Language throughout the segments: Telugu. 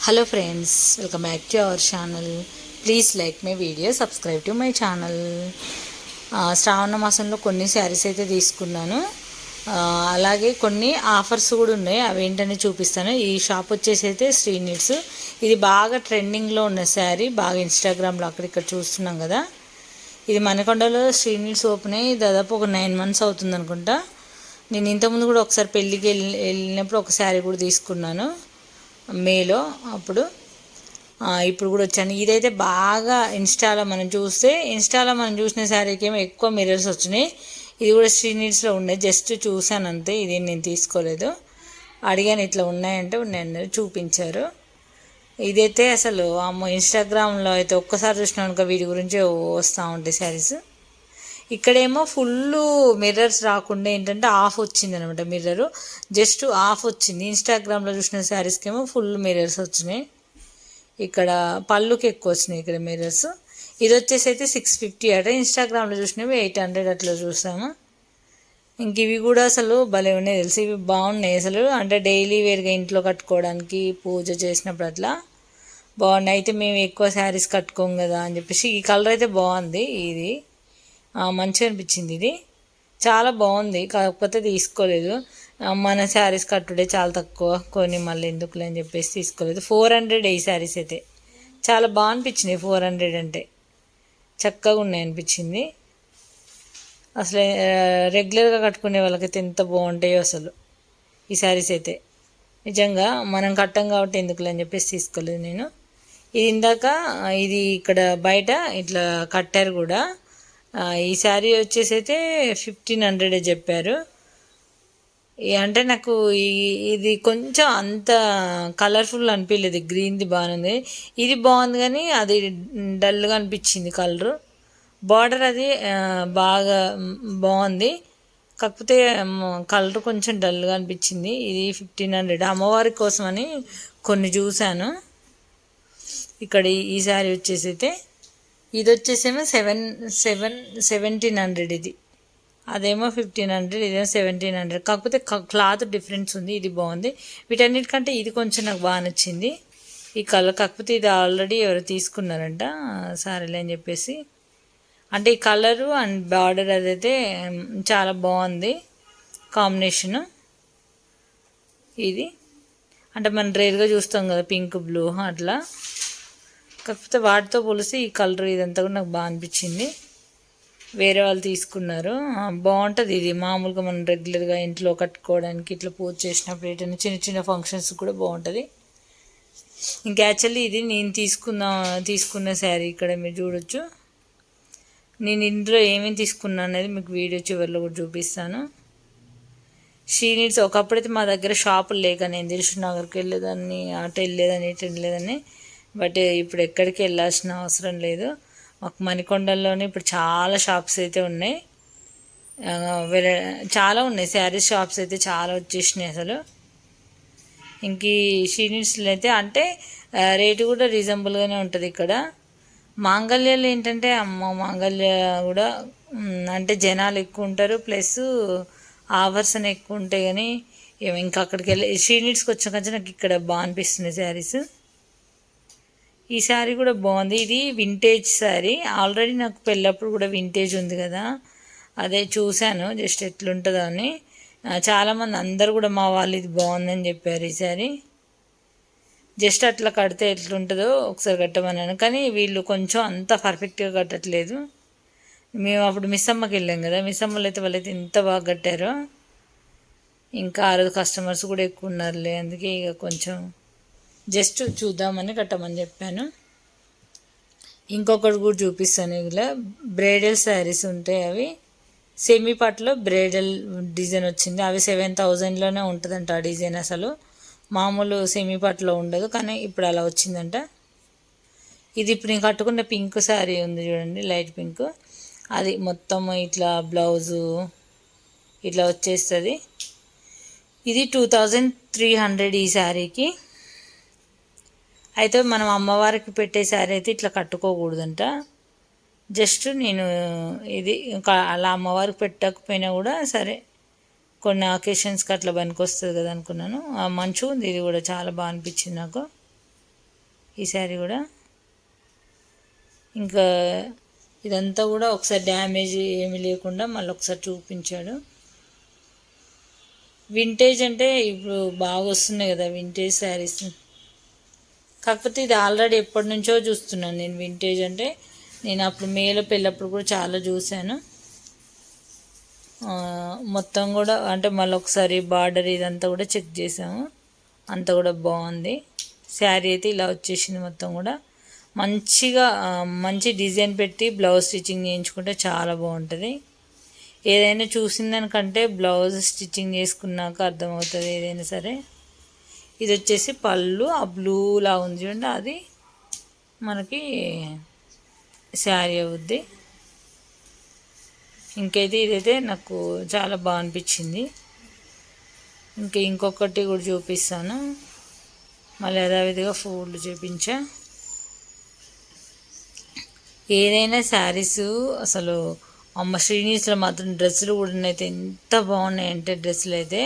Hello friends, welcome back to our channel. Please like my video, subscribe to my channel. Shravana మాసంలో కొన్ని శారీస్ అయితే తీసుకున్నాను. అలాగే కొన్ని ఆఫర్స్ కూడా ఉన్నాయి, అవి ఏంటనే చూపిస్తాను. ఈ షాప్ వచ్చేసి అయితే శ్రీ నీడ్స్. ఇది బాగా ట్రెండింగ్లో ఉన్న శారీ, బాగా ఇన్స్టాగ్రామ్లో అక్కడిక్కడ చూస్తున్నాం కదా. ఇది మనకొండలో శ్రీ నీడ్స్ ఓపెన్ అయ్యి దాదాపు ఒక 9 months అవుతుంది అనుకుంటా. నేను ఇంతకుముందు కూడా ఒకసారి పెళ్ళికి వెళ్ళినప్పుడు ఒక శారీ కూడా తీసుకున్నాను మేలో. అప్పుడు ఇప్పుడు కూడా వచ్చాను. ఇదైతే బాగా ఇన్స్టాలో మనం చూసిన శారీకి ఏమో ఎక్కువ మిర్రర్స్ వచ్చినాయి. ఇది కూడా శ్రీ నీడ్స్లో ఉన్నాయి, జస్ట్ చూశాను అంతే, ఇది నేను తీసుకోలేదు. అడిగాను ఇట్లా ఉన్నాయంటే ఉన్నాయన్నారు, చూపించారు. ఇదైతే అసలు అమ్మ ఇన్స్టాగ్రామ్లో అయితే ఒక్కసారి చూసినాక వీటి గురించి వస్తూ ఉంటాయి శారీస్. ఇక్కడేమో ఫుల్ మిర్రర్స్ రాకుండా ఏంటంటే ఆఫ్ వచ్చింది అనమాట. మిర్రరు జస్ట్ ఆఫ్ వచ్చింది. ఇన్స్టాగ్రామ్లో చూసిన శారీస్కి ఏమో ఫుల్ మిర్రర్స్ వచ్చినాయి. ఇక్కడ పళ్ళుకి ఎక్కువ వచ్చినాయి ఇక్కడ మిర్రర్స్. ఇది వచ్చేసి అయితే 650 అట. ఇన్స్టాగ్రామ్లో చూసినవి 800 అట్లా చూసాము. ఇంక ఇవి కూడా అసలు భలే ఉన్నాయి తెలిసి, ఇవి బాగున్నాయి అసలు. అంటే డైలీ వేర్గా ఇంట్లో కట్టుకోవడానికి, పూజ చేసినప్పుడు అట్లా బాగున్నాయి. అయితే మేము ఎక్కువ శారీస్ కట్టుకోం కదా అని చెప్పేసి ఈ కలర్ అయితే బాగుంది. ఇది మంచిగా అనిపించింది. ఇది చాలా బాగుంది, కాకపోతే తీసుకోలేదు. మన శారీస్ కట్టుడే చాలా తక్కువ, కొన్ని మళ్ళీ ఎందుకులే అని చెప్పేసి తీసుకోలేదు. 400 ఈ శారీస్ అయితే చాలా బాగా అనిపించినాయి. 400 అంటే చక్కగా ఉన్నాయి అనిపించింది. అసలు రెగ్యులర్గా కట్టుకునే వాళ్ళకైతే ఎంత బాగుంటాయో అసలు ఈ శారీస్ అయితే. నిజంగా మనం కట్టం కాబట్టి ఎందుకులే అని చెప్పేసి తీసుకోలేదు నేను. ఇది ఇందాక ఇది ఇక్కడ బయట ఇట్లా కట్టారు కూడా. ఈ శారీ వచ్చేసి అయితే 1500 చెప్పారు. అంటే నాకు ఇది కొంచెం అంత కలర్ఫుల్ అనిపించలేదు. గ్రీన్ది బాగుంది, ఇది బాగుంది, కానీ అది డల్గా అనిపించింది కలరు. బార్డర్ అది బాగా బాగుంది, కాకపోతే కలర్ కొంచెం డల్గా అనిపించింది. ఇది 1500 అమ్మవారి కోసం అని కొన్ని చూశాను. ఇక్కడ ఈ శారీ వచ్చేసి అయితే ఇది వచ్చేసేమో 1700. ఇది అదేమో 1500, ఇదేమో 1700. కాకపోతే క్లాత్ డిఫరెన్స్ ఉంది. ఇది బాగుంది. వీటన్నిటికంటే ఇది కొంచెం నాకు బాగా నచ్చింది ఈ కలర్. కాకపోతే ఇది ఆల్రెడీ ఎవరు తీసుకున్నారంట, సరేలే అని చెప్పేసి. అంటే ఈ కలరు అండ్ బార్డర్ అదైతే చాలా బాగుంది కాంబినేషను. ఇది అంటే మనం రేర్గా చూస్తాం కదా పింక్ బ్లూ అట్లా, కాకపోతే వాటితో పోలిస్తే ఈ కలర్ ఇదంతా కూడా నాకు బాగా అనిపించింది. వేరే వాళ్ళు తీసుకున్నారు, బాగుంటుంది. ఇది మామూలుగా మనం రెగ్యులర్గా ఇంట్లో కట్టుకోవడానికి, ఇట్లా పూజ చేసినప్పుడు ఏంటంటే చిన్న చిన్న ఫంక్షన్స్ కూడా బాగుంటుంది. ఇంకా యాక్చువల్లీ ఇది నేను తీసుకున్న శారీ ఇక్కడ మీరు చూడొచ్చు. నేను ఇందులో ఏమేమి తీసుకున్నా అనేది మీకు వీడియో చివరిలో కూడా చూపిస్తాను. షీ నీడ్స్ ఒకప్పుడైతే మా దగ్గర షాపులు లేక నేను దిల్షుక్ నగర్కి వెళ్ళేదాన్ని, అటు వెళ్ళేదాన్ని, ఇటు వెళ్ళేదాన్ని. బట్ ఇప్పుడు ఎక్కడికి వెళ్ళాల్సిన అవసరం లేదు. మాకు మణికొండల్లోనే ఇప్పుడు చాలా షాప్స్ అయితే ఉన్నాయి, చాలా ఉన్నాయి. శారీస్ షాప్స్ అయితే చాలా వచ్చేసినాయి అసలు. ఇంక షీ నీడ్స్లో అయితే అంటే రేటు కూడా రీజనబుల్గానే ఉంటుంది ఇక్కడ. మాంగళ్యాలు ఏంటంటే మాంగళ్య కూడా అంటే జనాలు ఎక్కువ ఉంటారు, ప్లస్ ఆఫర్స్ అని ఎక్కువ ఉంటాయి. కానీ ఇంకా అక్కడికి వెళ్ళి షీ నీడ్స్కి వచ్చాక నాకు ఇక్కడ బాగా అనిపిస్తుంది శారీస్. ఈ శారీ కూడా బాగుంది. ఇది వింటేజ్ శారీ. ఆల్రెడీ నాకు పెళ్ళప్పుడు కూడా వింటేజ్ ఉంది కదా, అదే చూశాను జస్ట్ ఎట్లుంటుందో అని. చాలామంది అందరు కూడా మా వాళ్ళు ఇది బాగుందని చెప్పారు ఈ శారీ. జస్ట్ అట్లా కడితే ఎట్లుంటుందో ఒకసారి కట్టమన్నాను, కానీ వీళ్ళు కొంచెం అంత పర్ఫెక్ట్గా కట్టట్లేదు. మేము అప్పుడు మిస్సమ్మకి వెళ్ళాం కదా, మిస్సమ్మలో అయితే వాళ్ళైతే ఎంత బాగా కట్టారో. ఇంకా ఆ రోజు కస్టమర్స్ కూడా ఎక్కువ ఉన్నారులే, అందుకే ఇక కొంచెం జస్ట్ చూద్దామని కట్టమని చెప్పాను. ఇంకొకటి కూడా చూపిస్తాను. ఇలా బ్రైడల్ శారీస్ ఉంటాయి, అవి సెమీ పట్టులో బ్రైడల్ డిజైన్ వచ్చింది. అవి 7000లోనే ఉంటుందంట ఆ డిజైన్. అసలు మామూలు సెమీ పట్టులో ఉండదు, కానీ ఇప్పుడు అలా వచ్చిందంట. ఇది ఇప్పుడు నేను కట్టుకున్న పింక్ శారీ ఉంది చూడండి, లైట్ పింక్. అది మొత్తం ఇట్లా బ్లౌజు ఇట్లా వచ్చేస్తుంది. ఇది 2300 ఈ శారీకి. అయితే మనం అమ్మవారికి పెట్టే శారీ అయితే ఇట్లా కట్టుకోకూడదంట. జస్ట్ నేను ఇది అలా అమ్మవారికి పెట్టకపోయినా కూడా సరే, కొన్ని అకేషన్స్కి అట్లా పనికి వస్తుంది కదా అనుకున్నాను. మంచిగా ఉంది, ఇది కూడా చాలా బాగా అనిపించింది నాకు. ఈ శారీ కూడా. ఇంకా ఇదంతా కూడా ఒకసారి డ్యామేజ్ ఏమీ లేకుండా మళ్ళీ ఒకసారి చూపించాడు. వింటేజ్ అంటే ఇప్పుడు బాగా వస్తున్నాయి కదా వింటేజ్ శారీస్. కాకపోతే ఇది ఆల్రెడీ ఎప్పటి నుంచో చూస్తున్నాను నేను. వింటేజ్ అంటే నేను అప్పుడు మేలో పెళ్ళప్పుడు కూడా చాలా చూశాను. మొత్తం కూడా అంటే మళ్ళీ ఒకసారి బార్డర్ ఇదంతా కూడా చెక్ చేసాము. అంతా కూడా బాగుంది. శారీ అయితే ఇలా వచ్చేసింది. మొత్తం కూడా మంచిగా మంచి డిజైన్ పెట్టి బ్లౌజ్ స్టిచ్చింగ్ చేయించుకుంటే చాలా బాగుంటుంది. ఏదైనా చూసిన దానికంటే బ్లౌజ్ స్టిచ్చింగ్ చేసుకున్నాక అర్థమవుతుంది ఏదైనా సరే. ఇది వచ్చేసి పళ్ళు, ఆ బ్లూలా ఉంది చూడండి, అది మనకి శారీ అవుద్ది. ఇంకైతే ఇదైతే నాకు చాలా బాగా అనిపించింది. ఇంకొకటి కూడా చూపిస్తాను. మళ్ళీ యథావిధిగా ఫోల్డ్ చూపించా. ఏదైనా శారీస్ అసలు అమ్మ శ్రీనివాస్లో మాత్రం డ్రెస్సులు కూడా అయితే ఎంత బాగున్నాయంటే డ్రెస్సులు అయితే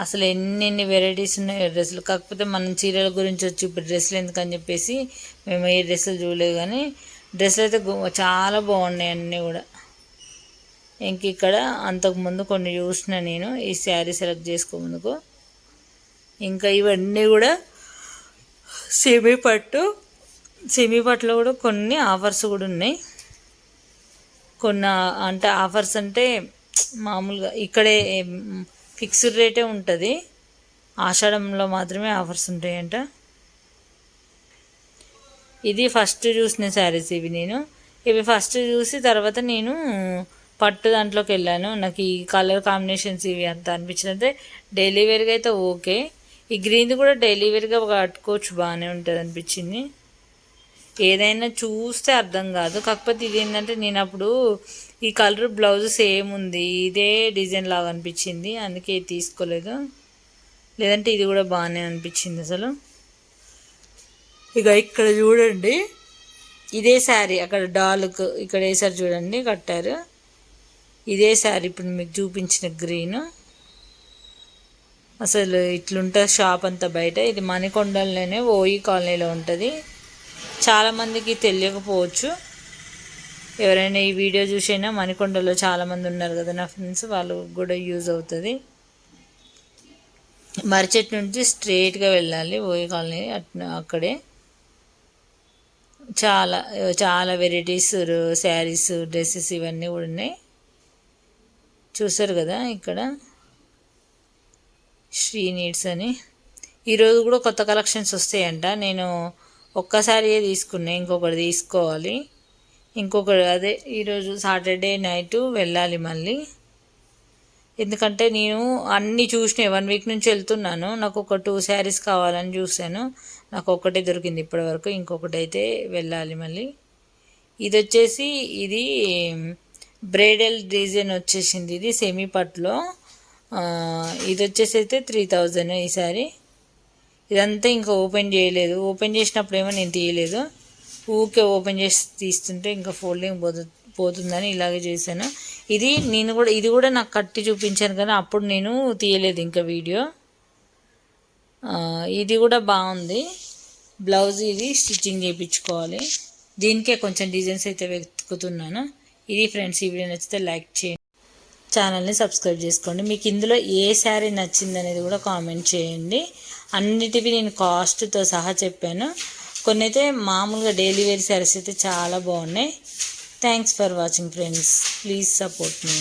అసలు ఎన్ని వెరైటీస్ ఉన్నాయో డ్రెస్సులు. కాకపోతే మనం చీరల గురించి వచ్చి ఇప్పుడు డ్రెస్సులు ఎందుకని చెప్పేసి మేము ఏ డ్రెస్సులు చూడలేదు, కానీ డ్రెస్సులు అయితే చాలా బాగున్నాయి అన్నీ కూడా. ఇక్కడ అంతకుముందు కొన్ని చూసిన నేను ఈ శారీ సెలెక్ట్ చేసుకోముందుకు. ఇంకా ఇవన్నీ కూడా సెమీ పట్టులో కూడా కొన్ని ఆఫర్స్ కూడా ఉన్నాయి. కొన్ని అంటే ఆఫర్స్ అంటే మామూలుగా ఇక్కడే ఫిక్స్డ్ రేటే ఉంటుంది. ఆషాఢంలో మాత్రమే ఆఫర్స్ ఉంటాయంట. ఇది ఫస్ట్ చూసిన శారీస్ ఇవి ఫస్ట్ చూసి తర్వాత నేను పట్టు దాంట్లోకి వెళ్ళాను. నాకు ఈ కలర్ కాంబినేషన్స్ ఇవి అంత అనిపించినట్టే. డైలీ వేర్గా అయితే ఓకే, ఈ గ్రీన్ది కూడా డైలీ వేర్గా కట్టుకోవచ్చు, బాగానే ఉంటుంది అనిపించింది. ఏదైనా చూస్తే అర్థం కాదు. కాకపోతే ఇది ఏంటంటే నేను అప్పుడు ఈ కలర్ బ్లౌజ్ సేమ్ ఉంది, ఇదే డిజైన్ లాగా అనిపించింది, అందుకే తీసుకోలేదు. లేదంటే ఇది కూడా బాగానే అనిపించింది అసలు. ఇక్కడ చూడండి, ఇదే శారీ అక్కడ డాల్కు ఇక్కడ వేసారు చూడండి, కట్టారు. ఇదే శారీ ఇప్పుడు మీకు చూపించిన గ్రీన్. అసలు ఇట్లుంటుంది షాప్ అంతా బయట. ఇది మణికొండలోనే ఓయి కాలనీలో ఉంటుంది. చాలామందికి తెలియకపోవచ్చు. ఎవరైనా ఈ వీడియో చూసైనా మణికొండలో చాలామంది ఉన్నారు కదా నా ఫ్రెండ్స్, వాళ్ళు కూడా యూజ్ అవుతుంది. మర్చెట్ నుంచి స్ట్రైట్గా వెళ్ళాలి ఓయి కాలనీ, అక్కడే చాలా చాలా వెరైటీస్ శారీస్, డ్రెస్సెస్ ఇవన్నీ కూడా ఉన్నాయి. చూసారు కదా ఇక్కడ శ్రీ నీడ్స్ అని. ఈరోజు కూడా కొత్త కలెక్షన్స్ వస్తాయంట. నేను ఒక్కసారి తీసుకున్నాను, ఇంకొకటి తీసుకోవాలి. అదే ఈరోజు సాటర్డే నైట్ వెళ్ళాలి మళ్ళీ. ఎందుకంటే నేను అన్నీ చూసినాయి, 1 వీక్ నుంచి వెళ్తున్నాను. నాకు ఒక 2 శారీస్ కావాలని చూశాను, నాకు ఒక్కటే దొరికింది ఇప్పటివరకు. ఇంకొకటి అయితే వెళ్ళాలి మళ్ళీ. ఇది వచ్చేసి ఇది బ్రైడల్ డిజైన్ వచ్చేసింది. ఇది సెమీ పట్టులో. ఇది వచ్చేసి అయితే 3000 ఈ సారీ. ఇదంతా ఇంకా ఓపెన్ చేయలేదు. ఓపెన్ చేసినప్పుడు ఏమో నేను తీయలేదు, ఊకే ఓపెన్ చేసి తీస్తుంటే ఇంకా ఫోల్డింగ్ పోతుందని ఇలాగే చేశాను. ఇది కూడా నాకు కట్టి చూపించాను కానీ అప్పుడు నేను తీయలేదు ఇంకా వీడియో. ఇది కూడా బాగుంది. బ్లౌజ్ ఇది స్టిచ్చింగ్ చేయించుకోవాలి. దీనికే కొంచెం డిజైన్స్ అయితే వెతుకుతున్నాను. ఇది ఫ్రెండ్స్, ఈ వీడియో నచ్చితే లైక్ చేయండి, ఛానల్ని సబ్స్క్రైబ్ చేసుకోండి. మీకు ఇందులో ఏ శారీ నచ్చింది అనేది కూడా కామెంట్ చేయండి. అన్నిటివి నేను కాస్ట్తో సహా చెప్పాను. కొన్ని అయితే మామూలుగా డైలీ వేర్ శారీస్ అయితే చాలా బాగున్నాయి. Thanks for watching friends, please support me.